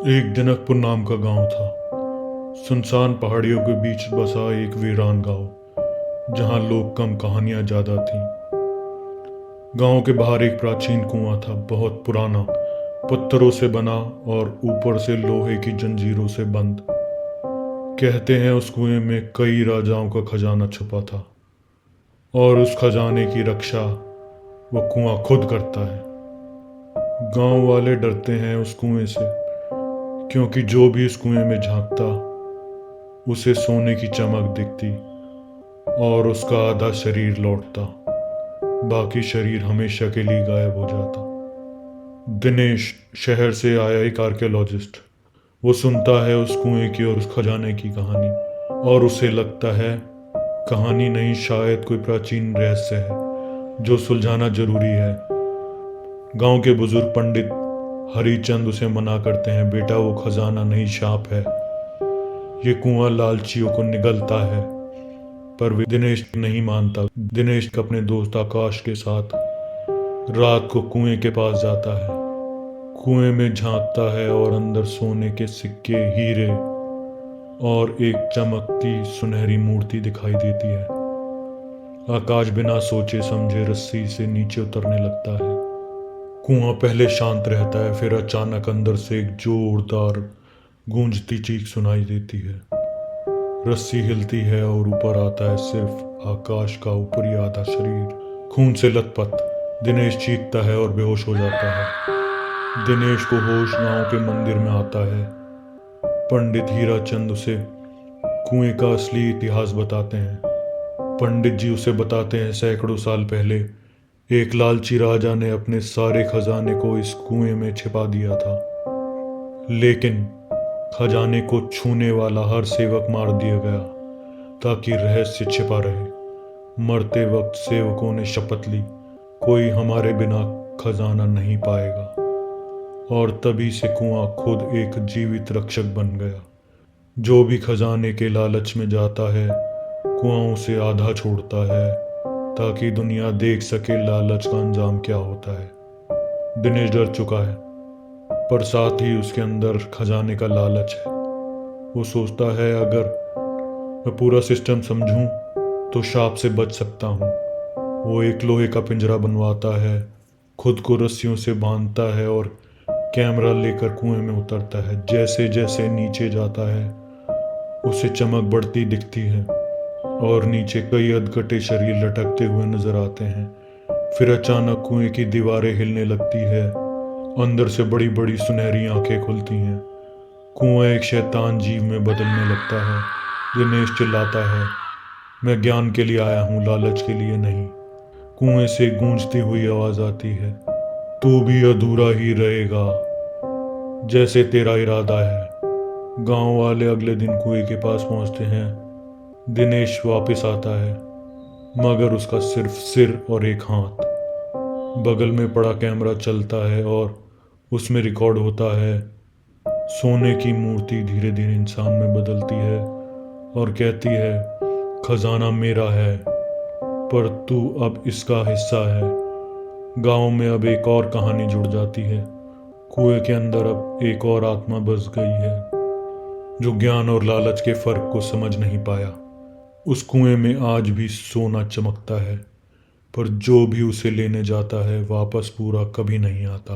एक जनकपुर नाम का गांव था। सुनसान पहाड़ियों के बीच बसा एक वीरान गांव, जहां लोग कम कहानियां ज्यादा थीं। गांव के बाहर एक प्राचीन कुआं था, बहुत पुराना, पत्थरों से बना और ऊपर से लोहे की जंजीरों से बंद। कहते हैं उस कुएं में कई राजाओं का खजाना छुपा था, और उस खजाने की रक्षा वो कुआं खुद करता है। गांव वाले डरते हैं उस कुएं से, क्योंकि जो भी इस कुएं में झांकता उसे सोने की चमक दिखती और उसका आधा शरीर लौटता, बाकी शरीर हमेशा के लिए गायब हो जाता। दिनेश शहर से आया एक आर्कियोलॉजिस्ट। वो सुनता है उस कुएं की और उस खजाने की कहानी, और उसे लगता है कहानी नहीं, शायद कोई प्राचीन रहस्य है जो सुलझाना जरूरी है। गांव के बुजुर्ग पंडित हरिचंद उसे मना करते हैं, बेटा वो खजाना नहीं, शाप है। ये कुआं लालचियों को निगलता है। पर वे दिनेश नहीं मानता। दिनेश अपने दोस्त आकाश के साथ रात को कुएं के पास जाता है। कुएं में झांकता है और अंदर सोने के सिक्के, हीरे और एक चमकती सुनहरी मूर्ति दिखाई देती है। आकाश बिना सोचे समझे रस्सी से नीचे उतरने लगता है। कुआं पहले शांत रहता है, फिर अचानक अंदर से एक जोरदार गूंजती चीख सुनाई देती है। रस्सी हिलती है और ऊपर आता है सिर्फ आकाश का ऊपरी आधा शरीर, खून से लथपथ। दिनेश चीखता है और बेहोश हो जाता है। दिनेश को होश गांव के मंदिर में आता है। पंडित हीराचंद उसे कुएं का असली इतिहास बताते हैं। पंडित जी उसे बताते हैं सैकड़ों साल पहले एक लालची राजा ने अपने सारे खजाने को इस कुएं में छिपा दिया था, लेकिन खजाने को छूने वाला हर सेवक मार दिया गया ताकि रहस्य छिपा रहे। मरते वक्त सेवकों ने शपथ ली, कोई हमारे बिना खजाना नहीं पाएगा, और तभी से कुआं खुद एक जीवित रक्षक बन गया। जो भी खजाने के लालच में जाता है, कुआं उसे आधा छोड़ता है ताकि दुनिया देख सके लालच का अंजाम क्या होता है। दिनेश डर चुका है, पर साथ ही उसके अंदर खजाने का लालच है। वो सोचता है अगर मैं पूरा सिस्टम समझूं तो शाप से बच सकता हूँ। वो एक लोहे का पिंजरा बनवाता है, खुद को रस्सियों से बांधता है और कैमरा लेकर कुएं में उतरता है। जैसे जैसे नीचे जाता है उसे चमक बढ़ती दिखती है और नीचे कई अधकटे शरीर लटकते हुए नजर आते हैं। फिर अचानक कुएं की दीवारें हिलने लगती है, अंदर से बड़ी बड़ी सुनहरी आंखें खुलती हैं। कुआं एक शैतान जीव में बदलने लगता है। दिनेश चिल्लाता है, मैं ज्ञान के लिए आया हूँ, लालच के लिए नहीं। कुएं से गूंजती हुई आवाज आती है, तू भी अधूरा ही रहेगा जैसे तेरा इरादा है। गांव वाले अगले दिन कुएं के पास पहुंचते हैं। दिनेश वापस आता है, मगर उसका सिर्फ सिर और एक हाथ। बगल में पड़ा कैमरा चलता है और उसमें रिकॉर्ड होता है। सोने की मूर्ति धीरे धीरे इंसान में बदलती है और कहती है, खजाना मेरा है, पर तू अब इसका हिस्सा है। गांव में अब एक और कहानी जुड़ जाती है। कुएं के अंदर अब एक और आत्मा बस गई है, जो ज्ञान और लालच के फर्क को समझ नहीं पाया। उस कुएं में आज भी सोना चमकता है, पर जो भी उसे लेने जाता है वापस पूरा कभी नहीं आता।